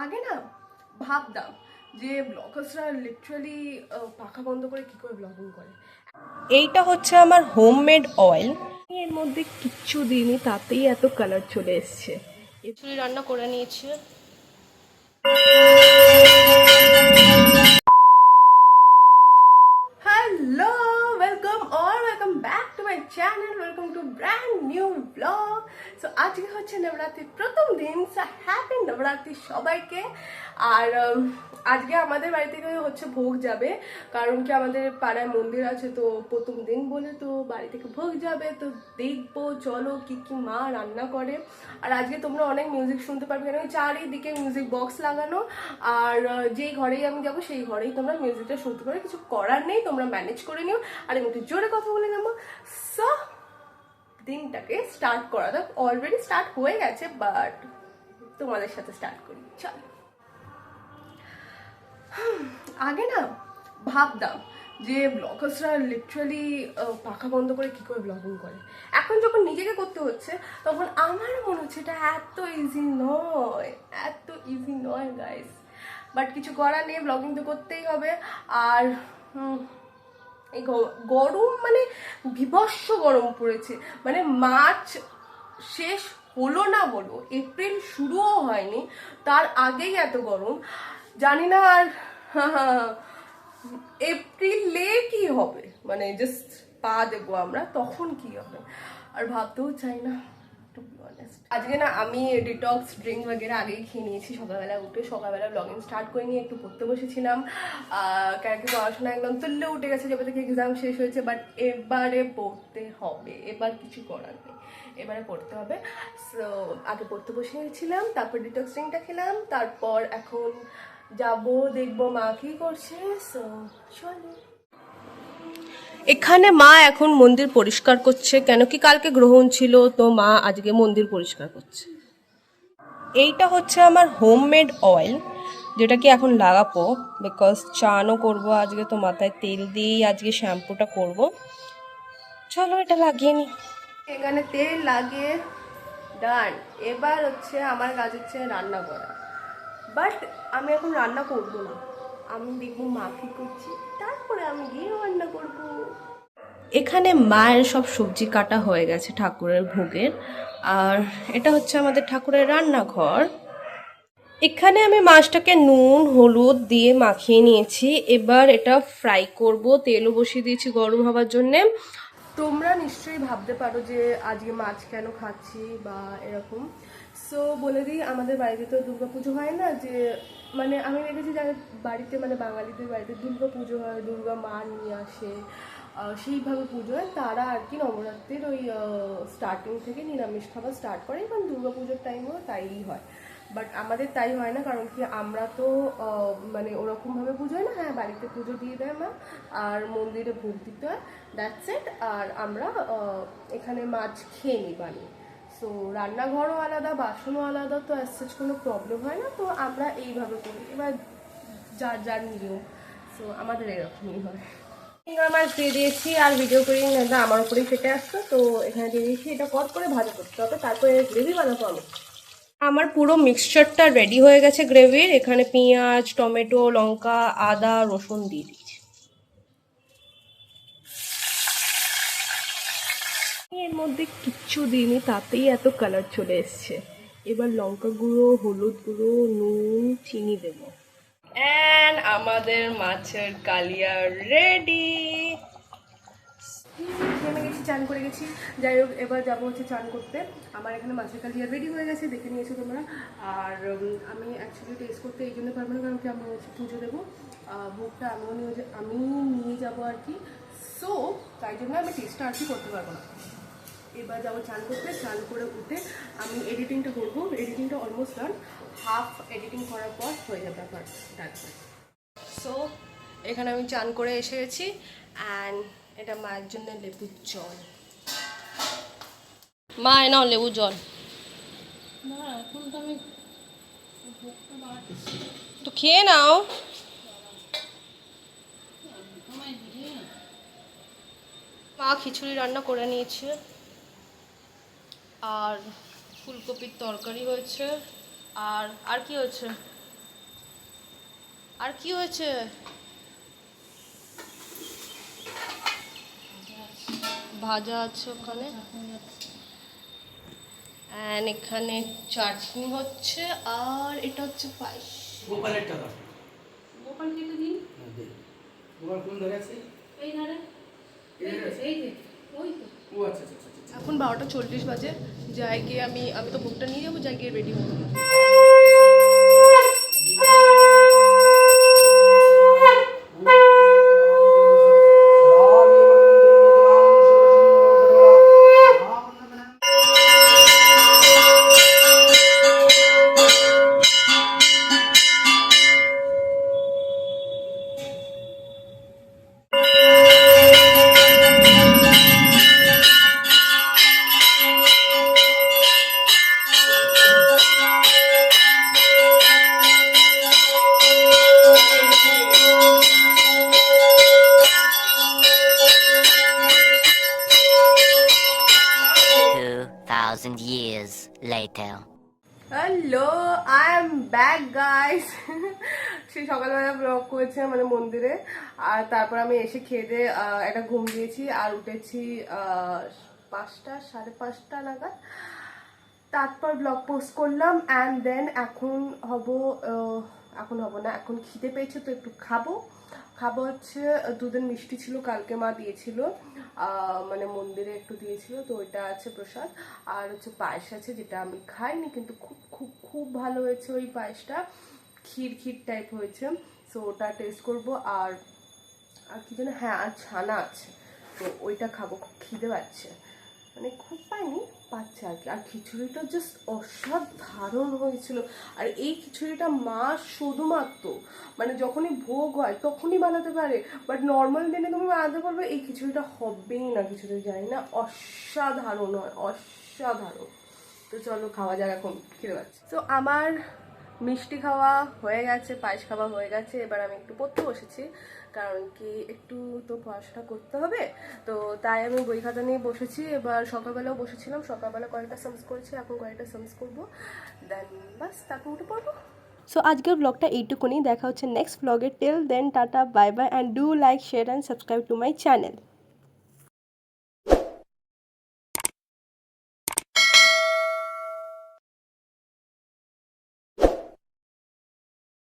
আগে না ভাবতাম যে ব্লগার্সরা লিটারালি পাখা বন্ধ করে কি করে ব্লগিং করে। এইটা হচ্ছে আমার হোমমেড অয়েল। এর মধ্যে কিচ্ছু দিইনি, তাতেই এত কালার চলে এসছে। চুরি রান্না করে নিয়েছি। Hello, welcome back to my channel, welcome to brand new blog. So আজকে হচ্ছে নবরাত্রির প্রথম দিন। সো হ্যাপি নবরাত্রি সবাইকে। আর আজকে আমাদের বাড়ি থেকে হচ্ছে ভোগ যাবে, কারণ কি আমাদের পাড়ায় মন্দির আছে, তো প্রথম দিন বলে তো বাড়ি থেকে ভোগ যাবে। তো দেখবো চলো কি কি মা রান্না করে। আর আজকে তোমরা অনেক মিউজিক শুনতে পারবে, কেন চারিদিকে মিউজিক বক্স লাগানো। আর যেই ঘরেই আমি যাবো সেই ঘরেই তোমরা মিউজিকটা শুনতে পারো, কিছু করার নেই, তোমরা ম্যানেজ করে নিও। আর আমি একটু জোরে কথা বলে নেবো। সো দিনটাকে স্টার্ট করা যাক। অলরেডি স্টার্ট হয়ে গেছে, বাট তোমাদের সাথে স্টার্ট করি চলো। আগে না ভাবতাম যে ব্লগার্সরা লিটারালি পাখা বন্ধ করে কি করে ব্লগিং করে। এখন যখন নিজেকে করতে হচ্ছে তখন আমার মনে হচ্ছে এটা এত ইজি নয়, এত ইজি নয় গাইস। বাট কিছু করার নেই, ব্লগিং তো করতেই হবে। আর এই গরম মানে বিভৎস গরম পড়েছে। মানে মার্চ শেষ হলো না বলো, এপ্রিল শুরুও হয়নি, তার আগেই এত গরম। জানি না আর এপ্রিলে কি হবে, মানে জাস্ট পা দেবো আমরা, তখন কি হবে আর ভাবতেও চাই না। আজকে না আমি ডিটক্স ড্রিঙ্ক বগেরা আগেই খেয়ে নিয়েছি। সকালবেলা উঠে সকালবেলা ব্লগিং স্টার্ট করে নিয়ে একটু পড়তে বসেছিলাম, কারণ কি পড়াশোনা একদম তুললে উঠে গেছে যবে থেকে এক্সাম শেষ হয়েছে। বাট এবারে পড়তে হবে, এবার কিছু করার নেই, এবারে পড়তে হবে। সো আগে পড়তে বসে গেছিলাম, তারপর ডিটক্স ড্রিঙ্কটা খেলাম, তারপর এখন যাব দেখবো মা কি করছে। সো চলো। এখানে মা এখন মন্দির পরিষ্কার করছে, কেন কি কালকে গ্রহণ ছিল, তো মা আজকে মন্দির পরিষ্কার করছে। এইটা হচ্ছে আমার হোমমেড অয়েল, যেটা কি এখন লাগাবো, বিকজ চানও করবো আজকে, তো মাথায় তেল দিয়েই আজকে শ্যাম্পুটা করব। চলো এটা লাগিয়ে নি। এখানে তেল লাগিয়ে ডান। এবার হচ্ছে আমার কাজ হচ্ছে রান্না করা। বাট আমি এখন রান্না করবো না, আমি দেখবো মা কি করছি, তারপরে আমি গিয়ে রান্না করবো। এখানে মায়ের সব সবজি কাটা হয়ে গেছে ঠাকুরের ভোগের। আর এটা হচ্ছে আমাদের ঠাকুরের রান্নাঘর। এখানে আমি মাছটাকে নুন হলুদ দিয়ে মাখিয়ে নিয়েছি। এবার এটা ফ্রাই করব, তেলও বসিয়ে দিয়েছি গরম হওয়ার জন্যে। তোমরা নিশ্চয়ই ভাবতে পারো যে আজকে মাছ কেন খাচ্ছি বা এরকম। সো বলে দিই, আমাদের বাড়িতে তো দুর্গাপুজো হয় না, যে মানে আমি দেখেছি যাদের বাড়িতে, মানে বাঙালিদের বাড়িতে দুর্গাপুজো হয়, দুর্গা মা নিয়ে আসে, সেইভাবে পুজো হয়, তারা আর কি নবরাত্রির ওই স্টার্টিং থেকে নিরামিষ খাবার স্টার্ট করে, এবং দুর্গাপুজোর টাইমেও তাই হয়। বাট আমাদের তাই হয় না, কারণ কি আমরা তো মানে ওরকমভাবে পুজো হয় না। হ্যাঁ, বাড়িতে পুজো দিয়ে দেয় মা, আর মন্দিরে ভোগ দিতে হয়, দ্যাটস ইট। আর আমরা এখানে মাছ খেয়ে নিই বানিয়ে। সো রান্নাঘরও আলাদা, বাসনও আলাদা, তো অ্যাজ কোনো প্রবলেম হয় না। তো আমরা এইভাবে করি, এবার যার যার নিয়ম। সো আমাদের এরকমই হয়। ফিঙ্গার মাছ দিয়ে দিয়েছি, আর ভিডিও করি না, আমার উপরেই ফেটে আসতো, তো এখানে দিয়ে দিয়েছি। এটা কট করে ভাজা করতে হবে, তারপরে গ্রেভি বানাবো আমি। আমার পুরো মিক্সচারটা রেডি হয়ে গেছে গ্রেভির। এখানে পেঁয়াজ টমেটো লঙ্কা আদা রসুন দিয়ে দিচ্ছি। এর মধ্যে কিচ্ছু দিইনি, তাতেই এত কালার চলে এসছে। এবার লঙ্কা গুঁড়ো, হলুদ গুঁড়ো, নুন, চিনি দেবো। অ্যান্ড আমাদের মাছের কালিয়া রেডি। নেমে গেছি, চান করে গেছি। যাই হোক, এবার যাবো হচ্ছে চান করতে। আমার এখানে মাছের কালিয়া রেডি হয়ে গেছে, দেখে নিয়েছো তোমরা। আর আমি অ্যাকচুয়ালি টেস্ট করতে এই জন্য পারবো না, কারণ কি আমরা হচ্ছে পুজো দেবো, ভোগটা আমি নিয়ে যাবো আর কি। সো তাই জন্য আমি টেস্টটা আর কি করতে পারবো না। এবার যাবো চান করতে, চান করে উঠে আমি এডিটিংটা করবো। এডিটিংটা অলমোস্ট ডান, হাফ এডিটিং করার পর হয়ে যাবে আপনার ডান। সো এখানে আমি চান করে এসে গেছি, অ্যান্ড এটা মায়ের জন্য লেবুর জল। মা নাও লেবু জল। না, এখন তো আমি তো খেয়ে নাও। মা খিচুড়ি রান্না করে নিয়েছে, আর ফুলকপির তরকারি হয়েছে, আর কি হয়েছে, আর কি হয়েছে? ভাজা আছে ওখানে, অ্যান্ড এখানে চাটনি হচ্ছে, আর এটা হচ্ছে পায়েস। গোপালের টাকা গোপাল কেটে দিন। গোপাল কোন ধরে আছে? এই ধারে এই যে ওই তো। ও আচ্ছা আচ্ছা আচ্ছা। এখন 12:40 বাজে, যাই গিয়ে আমি তো ভোগটা নিয়ে যাবো, যাই গিয়ে রেডি হবো। Years later. Hello, I am back guys. সেই সকালবেলা ব্লগ করেছে মানে মন্দিরে, আর তারপর আমি এসে খেয়ে দিয়ে একটা ঘুম দিয়েছি, আর উঠেছি 5টা 5:30 নাগাদ। তারপর ব্লগ পোস্ট করলাম, অ্যান্ড দেন এখন হব না, এখন খিদে পেয়েছে তো একটু খাবো হচ্ছে দুদিন মিষ্টি ছিল, কালকে মা দিয়েছিল, মানে মন্দিরে একটু দিয়েছিল, তো ওইটা আছে প্রসাদ, আর হচ্ছে পায়েস আছে যেটা আমি খাইনি, কিন্তু খুব খুব খুব ভালো হয়েছে ওই পায়েসটা, ক্ষীর টাইপ হয়েছে, সো ওটা টেস্ট করব। আর কি যেন, হ্যাঁ, আর ছানা আছে, তো ওইটা খাবো, খুব খিদে পাচ্ছে, মানে খুব পাচ্ছে আর কি। আর খিচুড়িটা জাস্ট অসাধারণ হয়েছিল, আর এই খিচুড়িটা মা শুধুমাত্র মানে যখনই ভোগ হয় তখনই বানাতে পারে, বাট নর্মাল দিনে তুমি বানাতে পারবে, এই খিচুড়িটা হবেই না, খিচুড়ি জানি না, অসাধারণ হয়, অসাধারণ। তো চলো খাওয়া যাক, এখন খিদে পাচ্ছে। তো আমার মিষ্টি খাওয়া হয়ে গেছে, পায়েস খাওয়া হয়ে গেছে, এবার আমি একটু পড়তে বসেছি, কারণ কি একটু তো পড়াশোনা করতে হবে, তো তাই আমি বই খাতা নিয়ে বসেছি। এবার সকালবেলাও বসেছিলাম, সকালবেলা কয়েকটা সামস করেছি, এখন কয়েকটা সামস করবো, দেন বাস তারপর উঠে পড়বো। সো আজকের ব্লগটা এইটুকুনি, দেখা হচ্ছে নেক্সট ব্লগে। Till then tata, bye bye, and do like, share and subscribe to my channel.